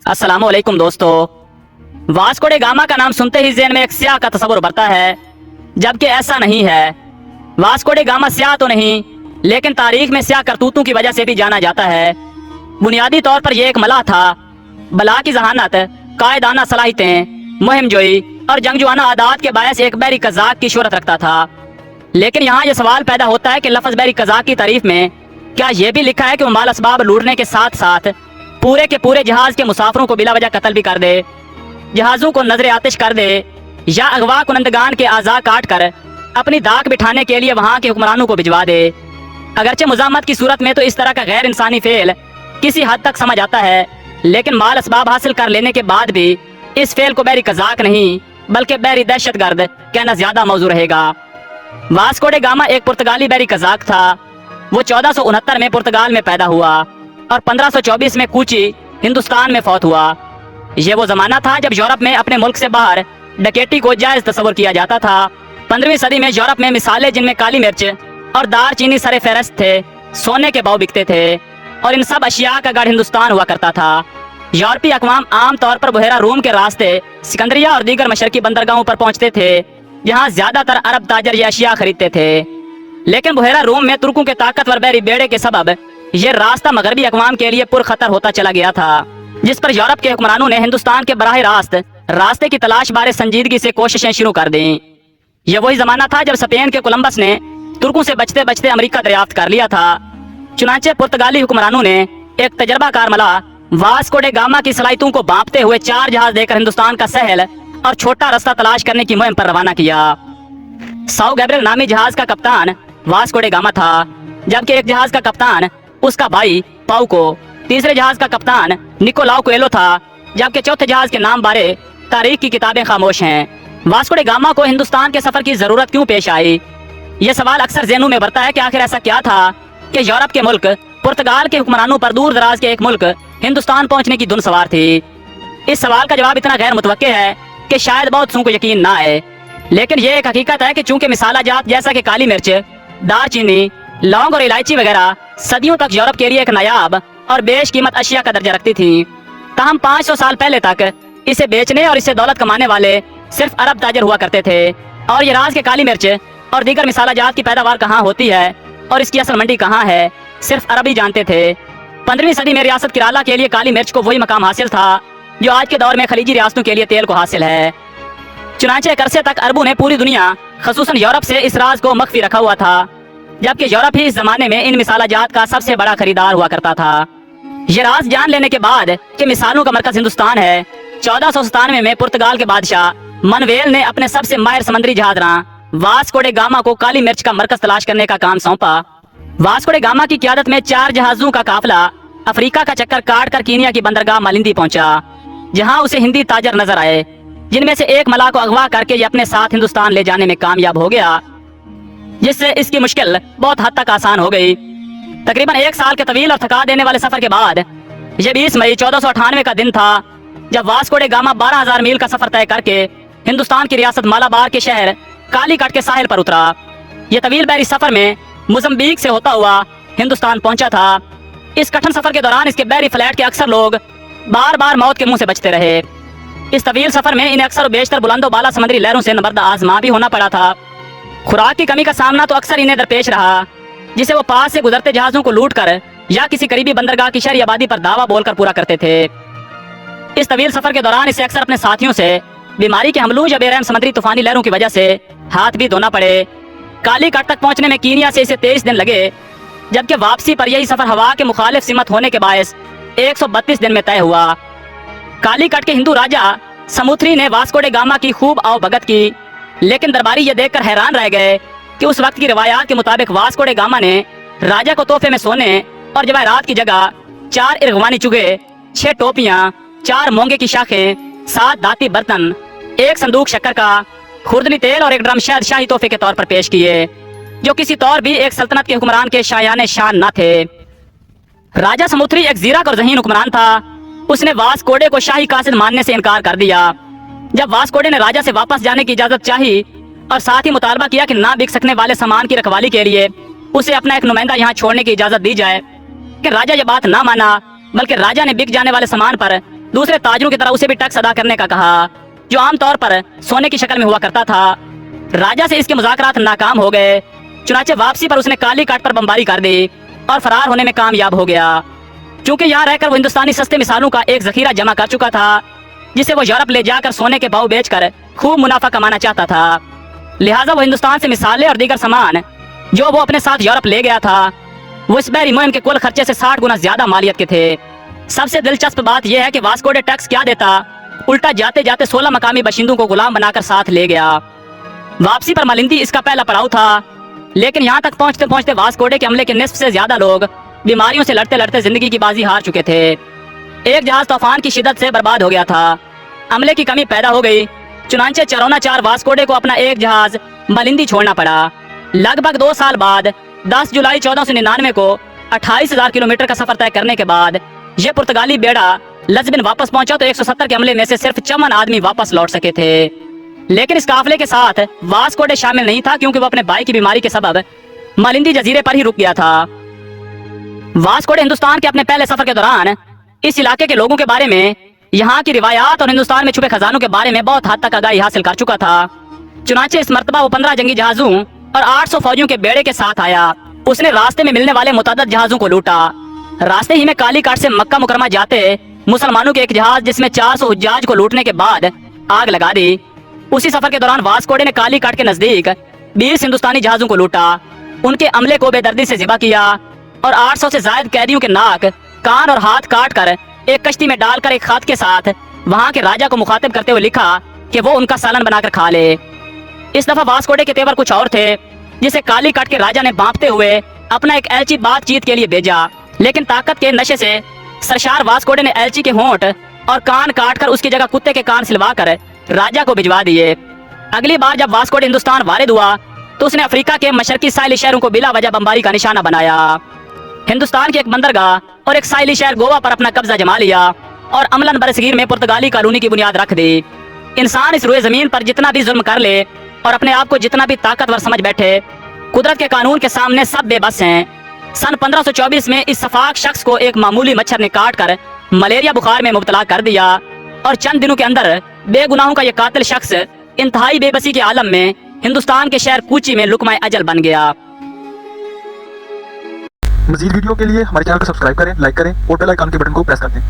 अस्सलाम वालेकुम दोस्तों। वास्को डे गामा का नाम सुनते ही ज़हन में एक स्याह का तस्वुर उभरता है, जबकि ऐसा नहीं है। वास्को डे गामा स्याह तो नहीं, लेकिन तारीख में स्याह करतूतों की वजह से भी जाना जाता है। बुनियादी तौर पर यह एक मलाह था। बला की जहानत, कायदाना सलाहियतें, मुहिम जोई और जंगजुआना आदात के बायस एक बहरी कज़ाक की शोहरत रखता था। लेकिन यहाँ यह सवाल पैदा होता है कि लफ्ज़ बहरी कज़ाक की तारीफ में क्या यह भी लिखा है कि वो माल असबाब लूटने के साथ साथ पूरे के पूरे जहाज के मुसाफिरों को बिला वजह कत्ल भी कर दे, जहाजों को नजर आतिश कर दे, या अगवा कुनंदगान के आज़ा काट कर अपनी दाक बिठाने के लिए वहाँ के हुक्मरानों को भिजवा दे। अगरचे मुजामत की सूरत में तो इस तरह का गैर इंसानी फेल किसी हद तक समझ आता है, लेकिन माल असबाब हासिल कर लेने के बाद भी इस फेल को बहरी कज़ाक नहीं बल्कि बहरी दहशतगर्द कहना ज्यादा मौजू रहेगा। वास्को डे गामा एक पुर्तगाली बहरी कज़ाक था। वो 1469 में पुर्तगाल में पैदा हुआ और 1524 में कूची हिंदुस्तान में फौत हुआ। ये वो जमाना था जब यूरोप में अपने मुल्क से बाहर डकैती को जायज तस्वर किया जाता था। 15वीं सदी में यूरोप में मिसालें जिनमें काली मिर्च और दार चीनी सरे फहरस्त थे, सोने के भाव बिकते थे और इन सब अशिया का गढ़ हिंदुस्तान हुआ करता था। यूरोपीय अक़वाम आम तौर पर बुहेरा रूम के रास्ते सिकंदरिया और दीगर मशरकी बंदरगाहों पर पहुंचते थे, जहां ज्यादातर अरब ताजर ये अशिया खरीदते थे। लेकिन बुहेरा रूम में तुर्कों के ताकतवर बहरी बेड़े के सबब ये रास्ता मगरबी अक़वाम के लिए पुरखतर होता चला गया था, जिस पर यूरोप के हुक्मरानों ने हिंदुस्तान के बराह रास्त रास्ते की तलाश बारे संजीदगी से कोशिशें शुरू कर दी। ये वही जमाना था जब स्पेन के कोलंबस ने तुर्कों से बचते बचते अमेरिका दरियाफ्त कर लिया था। चुनांचे पुर्तगाली हुक्मरानों ने एक तजर्बाकार मला वास्को डे गामा की सलाहियतों को बांपते हुए 4 जहाज देकर हिंदुस्तान का सहल और छोटा रास्ता तलाश करने की मुहिम पर रवाना किया। साउ गैब्रियल नामी जहाज का कप्तान वास्को डे गामा था, जबकि एक जहाज का कप्तान उसका भाई पाउको, तीसरे जहाज का कप्तान निकोलाउ कोएलो था, जबकि चौथे जहाज के नाम बारे तारीख की किताबें खामोश हैं। वास्को डे गामा को हिंदुस्तान के सफर की जरूरत क्यों पेश आई? यह सवाल अक्सर ज़हनों में बढ़ता है कि आखिर ऐसा क्या था कि यूरोप के मुल्क पुर्तगाल के हुक्मरानों पर दूर दराज के एक मुल्क हिंदुस्तान पहुंचने की धुन सवार थी। इस सवाल का जवाब इतना गैर मुतवक्के है कि शायद बहुत सौ को यकीन ना आए, लेकिन यह एक हकीकत है कि चूंकि मिसाला जात जैसा कि काली मिर्च, दारचीनी, लौंग और इलायची वगैरह सदियों तक यूरोप के लिए एक नायाब और बेशकीमत अशिया का दर्जा रखती थी, ताहम 500 साल पहले तक इसे बेचने और इससे दौलत कमाने वाले सिर्फ अरब ताजर हुआ करते थे। और ये राज के काली मिर्च और दीगर मिसाला जात की पैदावार कहाँ होती है और इसकी असल मंडी कहाँ है, सिर्फ अरब ही जानते थे। 15वीं सदी में रियासत केरला के लिए काली मिर्च को वही मकाम हासिल था जो आज के दौर में खलीजी रियासतों के लिए तेल को हासिल है। चुनांचे एक अरसे तक अरबों ने पूरी दुनिया खसूसन यूरोप से इस राज को मख्फी रखा हुआ था, जबकि यूरोप ही इस जमाने में इन मिसाला जात का सबसे बड़ा खरीदार हुआ करता था। ये राज जान लेने के बाद कि मिसालों का मरकज हिंदुस्तान है, 1497 में पुर्तगाल के बादशाह मनवेल ने अपने सबसे माहिर समंदरी जहाजरां वास्को डे गामा को काली मिर्च का मरकज तलाश करने का काम सौंपा। वास्को डे गामा की क़ियादत में 4 जहाजों का काफिला अफ्रीका का चक्कर काट कर कीनिया की बंदरगाह मालिंदी पहुंचा, जहां उसे हिंदी ताजर नजर आए, जिनमें से एक मलाह को अगवा करके ये अपने साथ हिंदुस्तान ले जाने में कामयाब हो गया, जिससे इसकी मुश्किल बहुत हद तक आसान हो गई। तकरीबन 1 साल के तवील और थका देने वाले सफर के बाद ये 20 मई 1498 का दिन था जब वास्को डे गामा 12,000 मील का सफर तय करके हिंदुस्तान की रियासत मालाबार के शहर कालीकट के साहिल पर उतरा। ये तवील बहरी सफर में मोज़म्बिक से होता हुआ हिंदुस्तान पहुंचा था। इस कठिन सफर के दौरान इसके बहरी फ्लैट के अक्सर लोग बार बार मौत के मुंह से बचते रहे। इस तवील सफर में इन्हें अक्सर बेशतर बुलंदो बाला समुद्री लहरों से नबर्द आजमा भी होना पड़ा था। खुराक की कमी का सामना तो अक्सर इन्हें दरपेश रहा, जिसे वो पास से गुजरते जहाजों को लूट कर या किसी करीबी बंदरगाह की शहरी आबादी पर दावा बोलकर पूरा करते थे। इस तवील सफर के दौरान इसे अक्सर अपने साथियों से बीमारी के हमलों या बेरहम समुद्री तूफानी लहरों की वजह से हाथ भी धोना पड़े। कालीकट तक पहुंचने में कीनिया से इसे 23 दिन लगे, जबकि वापसी पर यही सफर हवा के मुखालिफ सिमत होने के बायस 132 दिन में तय हुआ। कालीकट के हिंदू राजा समुथरी ने वास्को डे गामा की खूब आओ भगत की, लेकिन दरबारी ये देखकर हैरान रह गए कि उस वक्त की रिवायात के मुताबिक वास्को डे गामा ने राजा को तोहफे में सोने और जवाहरात की जगह 4 इरगवानी चुगे, 6 टोपियां, 4 मोंगे की शाखें, 7 दाती बर्तन, 1 संदूक शक्कर का, खुर्दनी तेल और 1 ड्रम शहद शाही तोहफे के तौर पर पेश किए, जो किसी तौर भी एक सल्तनत के हुक्मरान के शायाने शान न थे। राजा समुथरी एक ज़ीरक और ज़हीन हुक्मरान था। उसने वास्कोडे को शाही कासिद मानने से इनकार कर दिया। जब वास्कोडे ने राजा से वापस जाने की इजाजत चाही और साथ ही मुतालबा किया कि ना बिक सकने वाले सामान की रखवाली के लिए उसे अपना एक नुमाइंदा यहाँ छोड़ने की इजाजत दी जाए, कि राजा ये बात ना माना, बल्कि राजा ने बिक जाने वाले सामान पर दूसरे ताजरों की तरह उसे भी टैक्स अदा करने का कहा, जो आमतौर पर सोने की शक्ल में हुआ करता था। राजा से इसके मुज़ाकरात नाकाम हो गए। चुनाचे वापसी पर उसने काली काट पर बमबारी कर दी और फरार होने में कामयाब हो गया। क्योंकि यहाँ रहकर वो हिंदुस्तानी सस्ते मिसालों का एक जखीरा जमा कर चुका था, जिसे वो यूरोप ले जाकर सोने के भाव बेचकर खूब मुनाफा कमाना चाहता था। लिहाजा वो हिंदुस्तान से मिसालें और दीगर सामान जो वो अपने साथ यूरोप ले गया था, वो इस बहरी मुहिम के कुल खर्चे से 60 गुना ज्यादा मालियत के थे। सबसे दिलचस्प बात यह है कि वास्को डे टैक्स क्या देता, उल्टा जाते जाते 16 मकामी बाशिंदों को गुलाम बनाकर साथ ले गया। वापसी पर मलिंदी इसका पहला पड़ाव था, लेकिन यहाँ तक पहुँचते पहुँचते वास्को डे के अमले के निस्फ से ज्यादा लोग बीमारियों से लड़ते लड़ते जिंदगी की बाजी हार चुके थे। एक जहाज तूफान की शिद्दत से बर्बाद हो गया था, अमले की कमी पैदा हो गई। चुनांचे चरौना 4 वास्को डे को अपना एक जहाज मलिंदी छोड़ना पड़ा। लगभग 2 साल बाद 10 जुलाई 1499 को 28,000 किलोमीटर का सफर तय करने के बाद यह पुर्तगाली बेड़ा लज़्बिन वापस पहुंचा तो 170 के हमले में से सिर्फ 54 आदमी वापस लौट सके थे। लेकिन इस काफिले के साथ वास्को डे शामिल नहीं था, क्योंकि वो अपने भाई की बीमारी के सबब मलिंदी जजीरे पर ही रुक गया था। वास्को डे हिंदुस्तान के अपने पहले सफर के दौरान इस इलाके के लोगों के बारे में, यहाँ की रिवायात और हिंदुस्तान में छुपे खजानों के बारे में बहुत हद तक आगाही हासिल कर चुका था। चुनाचे इस मर्तबा वो 15 जंगी जहाजों और 800 फौजियों के बेड़े के साथ आया। उसने रास्ते में मिलने वाले मुतअद्दिद जहाजों को लूटा। रास्ते ही में काली काट से मक्का मुकरमा जाते मुसलमानों के एक जहाज जिसमें 400 हुज्जाज को लूटने के बाद आग लगा दी। उसी सफर के दौरान वास्को डे ने काली काट के नजदीक 20 हिंदुस्तानी जहाजों को लूटा, उनके अमले को बेदर्दी से ज़िबा किया और 800 से ज्यादा कैदियों के नाक, कान और हाथ काट कर एक कश्ती में डालकर एक खत के साथ वहाँ के राजा को मुखातिब करते हुए लिखा कि वो उनका सालन बनाकर खा ले। इस दफा वास्को डे के तेवर कुछ और थे, जिसे काली काट के राजा ने भांपते हुए अपना एक एलची बातचीत के लिए भेजा। लेकिन ताकत के नशे से सरशार वास्को डे ने एलची के होंठ और कान काट कर उसकी जगह कुत्ते के कान सिलवा कर राजा को भिजवा दिए। अगली बार जब वास्को डे हिंदुस्तान वारिद हुआ तो उसने अफ्रीका के मशरकी साहिली शहरों को बिला वजह बमबारी का निशाना बनाया। हिंदुस्तान की एक बंदरगाह और एक साहिली शहर गोवा पर अपना कब्जा जमा लिया और अमलन बरसगीर में पुर्तगाली कॉलोनी की बुनियाद रख दी। इंसान इस रुए जमीन पर जितना भी जुल्म कर ले और अपने आप को जितना भी ताकतवर समझ बैठे, कुदरत के कानून के सामने सब बेबस हैं। सन 1524 में इस सफाक शख्स को एक मामूली मच्छर ने काट कर मलेरिया बुखार में मुब्तला कर दिया और चंद दिनों के अंदर बेगुनाहों का यह कातिल शख्स इंतहाई बेबसी के आलम में हिंदुस्तान के शहर कूची में लुकमा अजल बन गया। मज़ीद वीडियो के लिए हमारे चैनल को सब्सक्राइब करें, लाइक करें और बेल आइकन के बटन को प्रेस कर दें।